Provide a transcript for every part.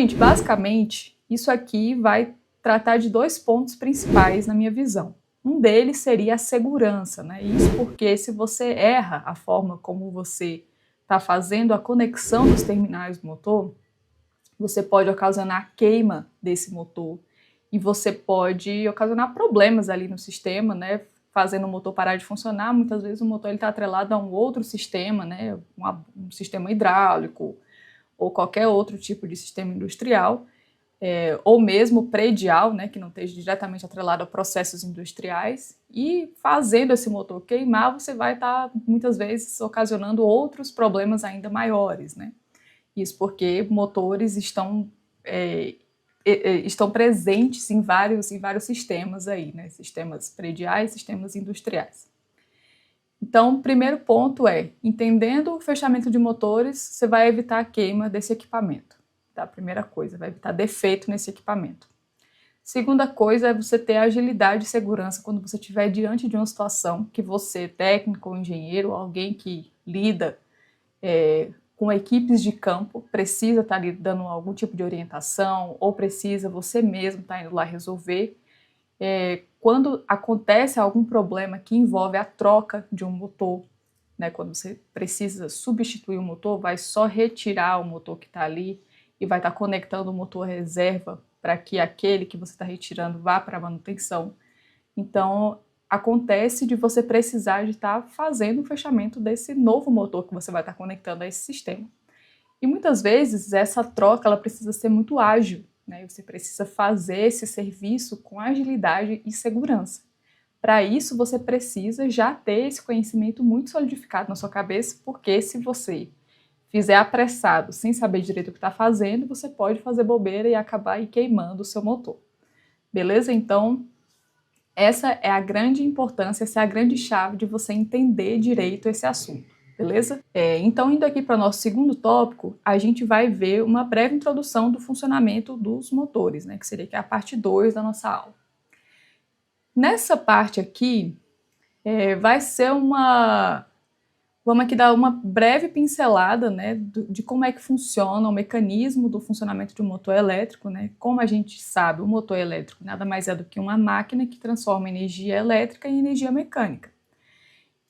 Gente, basicamente, isso aqui vai tratar de dois pontos principais na minha visão. Um deles seria a segurança, né? Isso porque se você erra a forma como você está fazendo a conexão dos terminais do motor, você pode ocasionar a queima desse motor e você pode ocasionar problemas ali no sistema, né? Fazendo o motor parar de funcionar. Muitas vezes o motor está atrelado a um outro sistema, né? Um sistema hidráulico ou qualquer outro tipo de sistema industrial, ou mesmo predial, né, que não esteja diretamente atrelado a processos industriais, e fazendo esse motor queimar, você vai estar, muitas vezes, ocasionando outros problemas ainda maiores, né? Isso porque motores estão presentes em vários sistemas aí, né? Sistemas prediais, sistemas industriais. Então, o primeiro ponto é, entendendo o fechamento de motores, você vai evitar a queima desse equipamento. Tá? Primeira coisa, vai evitar defeito nesse equipamento. Segunda coisa é você ter agilidade e segurança quando você estiver diante de uma situação que você, técnico ou engenheiro, alguém que lida com equipes de campo, precisa estar ali dando algum tipo de orientação ou precisa você mesmo estar indo lá resolver. Quando acontece algum problema que envolve a troca de um motor, né, quando você precisa substituir o motor, vai só retirar o motor que está ali e vai estar conectando o motor reserva para que aquele que você está retirando vá para a manutenção. Então, acontece de você precisar de estar fazendo o fechamento desse novo motor que você vai estar conectando a esse sistema. E muitas vezes essa troca ela precisa ser muito ágil, né? Você precisa fazer esse serviço com agilidade e segurança. Para isso, você precisa já ter esse conhecimento muito solidificado na sua cabeça, porque se você fizer apressado, sem saber direito o que está fazendo, você pode fazer bobeira e acabar aí queimando o seu motor. Beleza? Então, essa é a grande importância, essa é a grande chave de você entender direito esse assunto. Beleza? Então, indo aqui para o nosso segundo tópico, a gente vai ver uma breve introdução do funcionamento dos motores, né, que seria aqui a parte 2 da nossa aula. Nessa parte aqui, vai ser vamos aqui dar uma breve pincelada, né, de como é que funciona o mecanismo do funcionamento de um motor elétrico, né? Como a gente sabe, o motor elétrico nada mais é do que uma máquina que transforma energia elétrica em energia mecânica.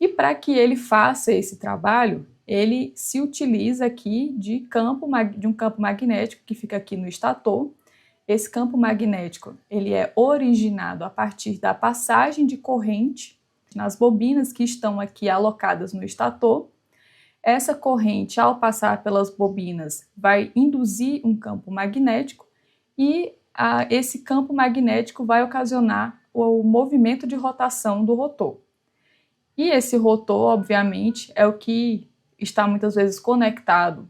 E para que ele faça esse trabalho, ele se utiliza aqui de um campo magnético que fica aqui no estator. Esse campo magnético ele é originado a partir da passagem de corrente nas bobinas que estão aqui alocadas no estator. Essa corrente, ao passar pelas bobinas, vai induzir um campo magnético e esse campo magnético vai ocasionar o movimento de rotação do rotor. E esse rotor, obviamente, é o que está muitas vezes conectado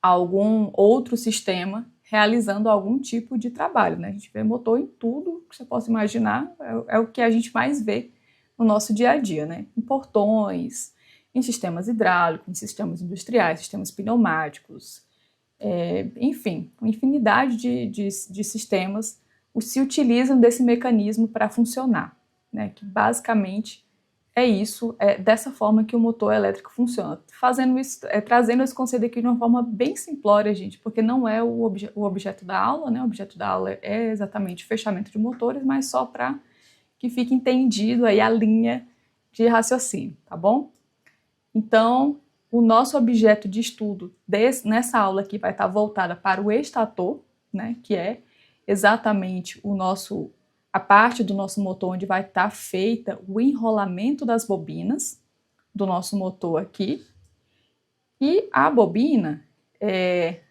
a algum outro sistema realizando algum tipo de trabalho, né? A gente vê motor em tudo que você possa imaginar, é o que a gente mais vê no nosso dia a dia, né? Em portões, em sistemas hidráulicos, em sistemas industriais, sistemas pneumáticos, enfim, uma infinidade de sistemas se utilizam desse mecanismo para funcionar, né? Que basicamente é isso, é dessa forma que o motor elétrico funciona. Fazendo isso, trazendo esse conceito aqui de uma forma bem simplória, gente, porque não é o objeto da aula, né? O objeto da aula é exatamente o fechamento de motores, mas só para que fique entendido aí a linha de raciocínio, tá bom? Então, o nosso objeto de estudo nessa aula aqui vai estar voltada para o estator, né? Que é exatamente a parte do nosso motor onde vai estar feita o enrolamento das bobinas do nosso motor aqui. E a bobina,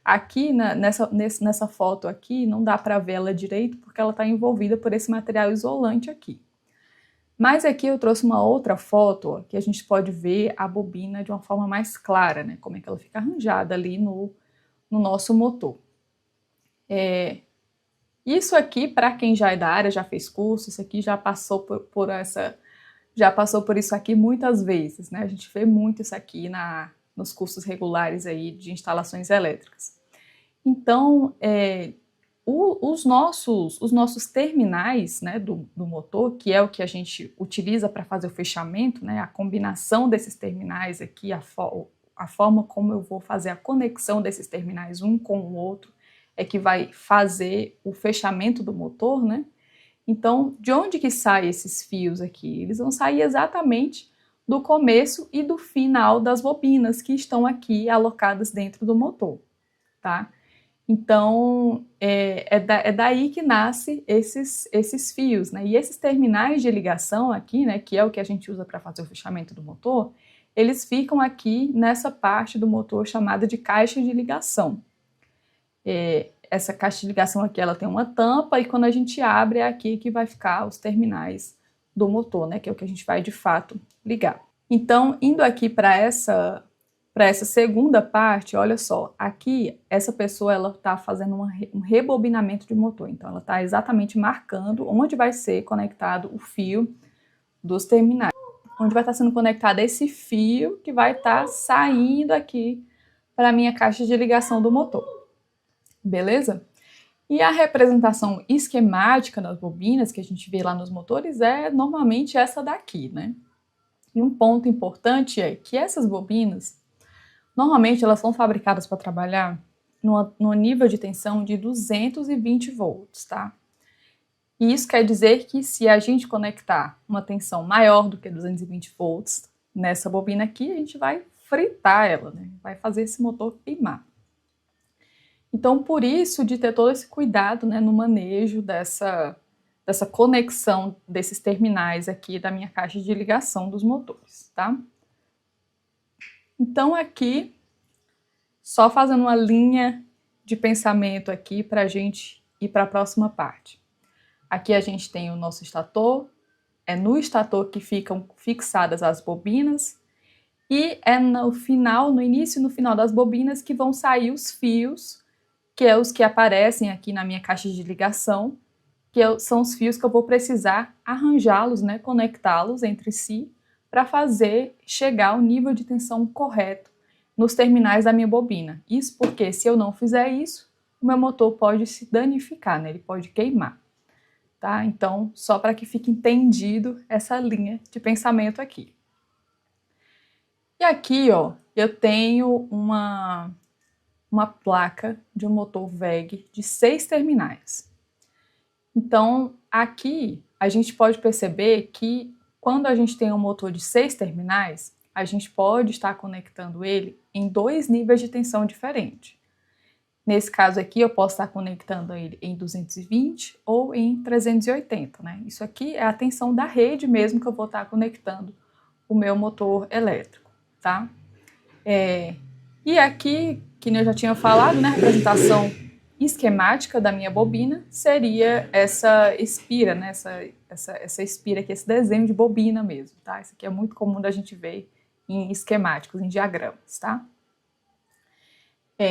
aqui nessa foto aqui, não dá para ver ela direito porque ela está envolvida por esse material isolante aqui. Mas aqui eu trouxe uma outra foto ó, que a gente pode ver a bobina de uma forma mais clara, né? Como é que ela fica arranjada ali no nosso motor. Isso aqui, para quem já é da área, já fez curso, isso aqui já passou por isso aqui muitas vezes, né? A gente vê muito isso aqui nos cursos regulares aí de instalações elétricas. Então, os nossos terminais, né, do motor, que é o que a gente utiliza para fazer o fechamento, né, a combinação desses terminais aqui, a forma como eu vou fazer a conexão desses terminais um com o outro, é que vai fazer o fechamento do motor, né? Então, de onde que saem esses fios aqui? Eles vão sair exatamente do começo e do final das bobinas que estão aqui alocadas dentro do motor, tá? Então, é daí que nasce esses fios, né? E esses terminais de ligação aqui, né, que é o que a gente usa para fazer o fechamento do motor, eles ficam aqui nessa parte do motor chamada de caixa de ligação. Essa caixa de ligação aqui, ela tem uma tampa e quando a gente abre é aqui que vai ficar os terminais do motor, né, que é o que a gente vai de fato ligar. Então, indo aqui para essa segunda parte, olha só, aqui essa pessoa ela está fazendo um rebobinamento de motor, então ela está exatamente marcando onde vai ser conectado o fio dos terminais, onde vai estar sendo conectado esse fio que vai estar saindo aqui para a minha caixa de ligação do motor, beleza? E a representação esquemática das bobinas que a gente vê lá nos motores é normalmente essa daqui, né? E um ponto importante é que essas bobinas, normalmente elas são fabricadas para trabalhar no nível de tensão de 220 volts, tá? E isso quer dizer que se a gente conectar uma tensão maior do que 220 volts nessa bobina aqui, a gente vai fritar ela, né? Vai fazer esse motor queimar. Então, por isso, de ter todo esse cuidado, né, no manejo dessa conexão desses terminais aqui da minha caixa de ligação dos motores, tá? Então, aqui, só fazendo uma linha de pensamento aqui para a gente ir para a próxima parte. Aqui a gente tem o nosso estator, é no estator que ficam fixadas as bobinas, e é no final, no início e no final das bobinas que vão sair os fios, que é os que aparecem aqui na minha caixa de ligação, são os fios que eu vou precisar arranjá-los, né, conectá-los entre si, para fazer chegar ao nível de tensão correto nos terminais da minha bobina. Isso porque, se eu não fizer isso, o meu motor pode se danificar, né, ele pode queimar. Tá? Então, só para que fique entendido essa linha de pensamento aqui. E aqui, ó, eu tenho uma placa de um motor WEG de 6 terminais. Então, aqui a gente pode perceber que quando a gente tem um motor de 6 terminais, a gente pode estar conectando ele em 2 níveis de tensão diferentes. Nesse caso aqui, eu posso estar conectando ele em 220 ou em 380, né? Isso aqui é a tensão da rede mesmo que eu vou estar conectando o meu motor elétrico, tá? E aqui, que eu já tinha falado, né, a representação esquemática da minha bobina seria essa espira, né, essa espira aqui, esse desenho de bobina mesmo, tá? Isso aqui é muito comum da gente ver em esquemáticos, em diagramas, tá?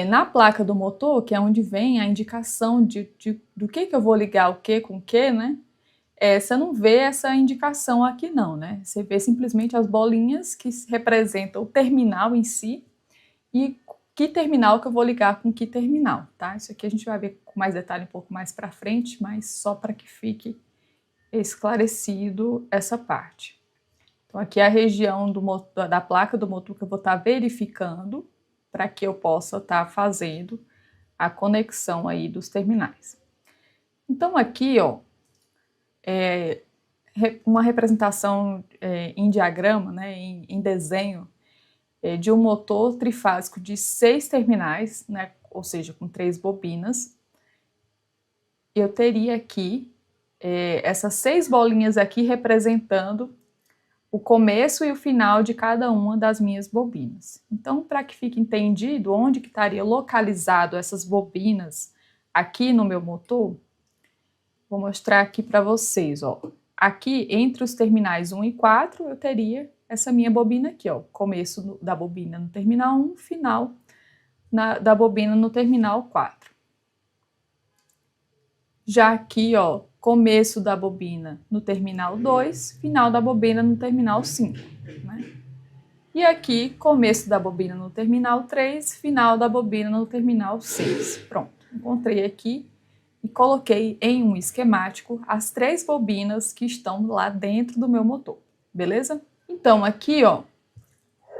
Na placa do motor, que é onde vem a indicação do que eu vou ligar o que com o que, né? Você não vê essa indicação aqui não, né? Você vê simplesmente as bolinhas que representam o terminal em si e que terminal que eu vou ligar com que terminal, tá? Isso aqui a gente vai ver com mais detalhe um pouco mais para frente, mas só para que fique esclarecido essa parte. Então aqui é a região da placa do motor que eu vou estar verificando para que eu possa estar fazendo a conexão aí dos terminais. Então aqui, ó, uma representação em diagrama, né, em desenho, de um motor trifásico de 6 terminais, né, ou seja, com 3 bobinas. Eu teria aqui essas 6 bolinhas aqui representando o começo e o final de cada uma das minhas bobinas. Então, para que fique entendido onde que estaria localizado essas bobinas aqui no meu motor, vou mostrar aqui para vocês, ó. Aqui, entre os terminais 1 e 4, eu teria essa minha bobina aqui, ó. Começo da bobina no terminal 1, final da bobina no terminal 4. Já aqui, ó, começo da bobina no terminal 2, final da bobina no terminal 5, né? E aqui, começo da bobina no terminal 3, final da bobina no terminal 6. Pronto, encontrei aqui e coloquei em um esquemático as 3 bobinas que estão lá dentro do meu motor, beleza? Então, aqui, ó,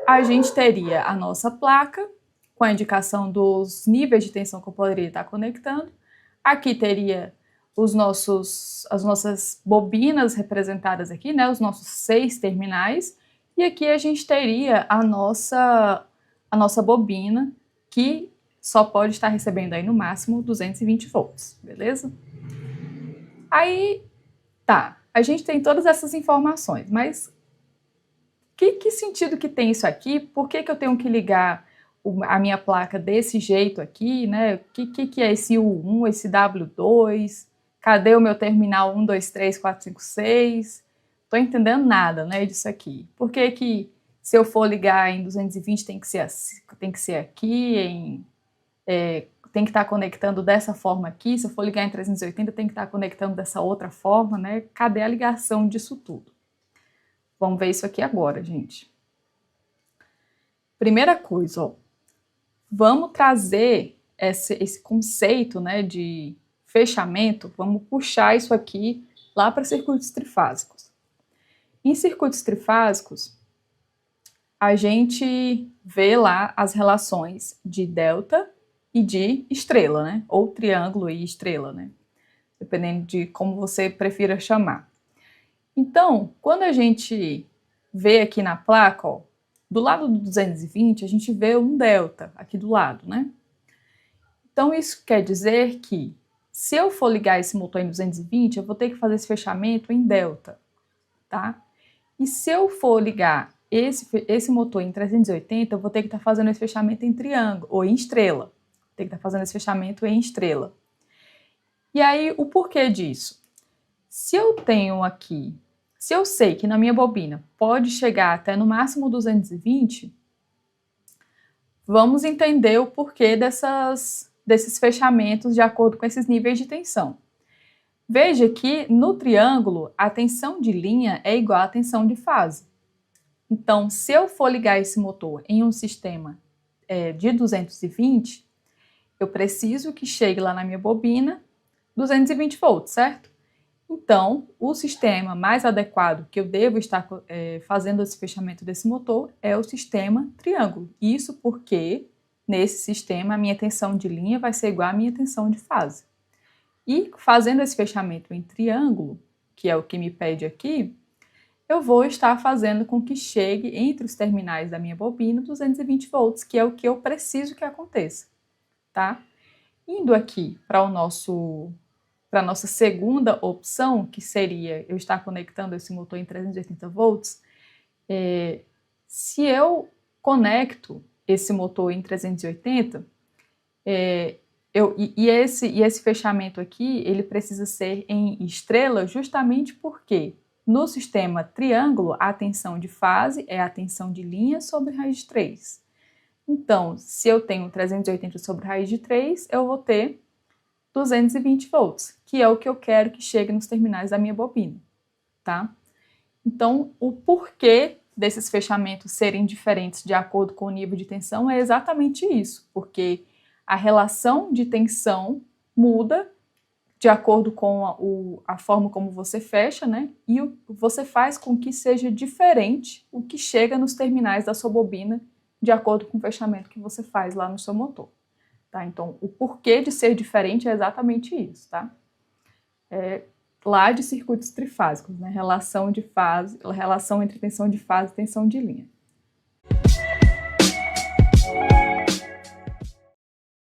a gente teria a nossa placa com a indicação dos níveis de tensão que eu poderia estar conectando. Aqui teria as nossas bobinas representadas aqui, né, os nossos 6 terminais, e aqui a gente teria a nossa bobina, que só pode estar recebendo aí no máximo 220 volts, beleza? Aí, tá, a gente tem todas essas informações, mas que sentido que tem isso aqui? Por que eu tenho que ligar a minha placa desse jeito aqui, né? O que é esse U1, esse W2? Cadê o meu terminal 1, 2, 3, 4, 5, 6? Tô entendendo nada, né, disso aqui. Por que se eu for ligar em 220 tem que ser aqui, tem que estar conectando dessa forma aqui, se eu for ligar em 380 tem que estar conectando dessa outra forma, né? Cadê a ligação disso tudo? Vamos ver isso aqui agora, gente. Primeira coisa, ó, vamos trazer esse conceito, né, de fechamento, vamos puxar isso aqui lá para circuitos trifásicos. Em circuitos trifásicos, a gente vê lá as relações de delta e de estrela, né, ou triângulo e estrela, né, dependendo de como você prefira chamar. Então, quando a gente vê aqui na placa, ó, do lado do 220, a gente vê um delta aqui do lado, né? Então, isso quer dizer que, se eu for ligar esse motor em 220, eu vou ter que fazer esse fechamento em delta, tá? E se eu for ligar esse motor em 380, eu vou ter que estar fazendo esse fechamento em triângulo, ou em estrela. Vou ter que estar fazendo esse fechamento em estrela. E aí, o porquê disso? Se eu tenho aqui, se eu sei que na minha bobina pode chegar até no máximo 220, vamos entender o porquê desses fechamentos de acordo com esses níveis de tensão. Veja que no triângulo a tensão de linha é igual à tensão de fase. Então, se eu for ligar esse motor em um sistema de 220, eu preciso que chegue lá na minha bobina 220 volts, certo? Então, o sistema mais adequado que eu devo estar fazendo esse fechamento desse motor é o sistema triângulo. Isso porque, nesse sistema, a minha tensão de linha vai ser igual à minha tensão de fase. E fazendo esse fechamento em triângulo, que é o que me pede aqui, eu vou estar fazendo com que chegue entre os terminais da minha bobina 220 volts, que é o que eu preciso que aconteça, tá? Indo aqui para a nossa segunda opção, que seria eu estar conectando esse motor em 380 volts, se eu conecto esse motor em 380, esse fechamento aqui, ele precisa ser em estrela justamente porque no sistema triângulo, a tensão de fase é a tensão de linha sobre raiz de 3. Então, se eu tenho 380 sobre raiz de 3, eu vou ter 220 volts, que é o que eu quero que chegue nos terminais da minha bobina, tá? Então, o porquê desses fechamentos serem diferentes de acordo com o nível de tensão é exatamente isso, porque a relação de tensão muda de acordo com a forma como você fecha, né? E você faz com que seja diferente o que chega nos terminais da sua bobina de acordo com o fechamento que você faz lá no seu motor. Tá? Então, o porquê de ser diferente é exatamente isso, tá? Lá de circuitos trifásicos, né? Relação entre tensão de fase e tensão de linha.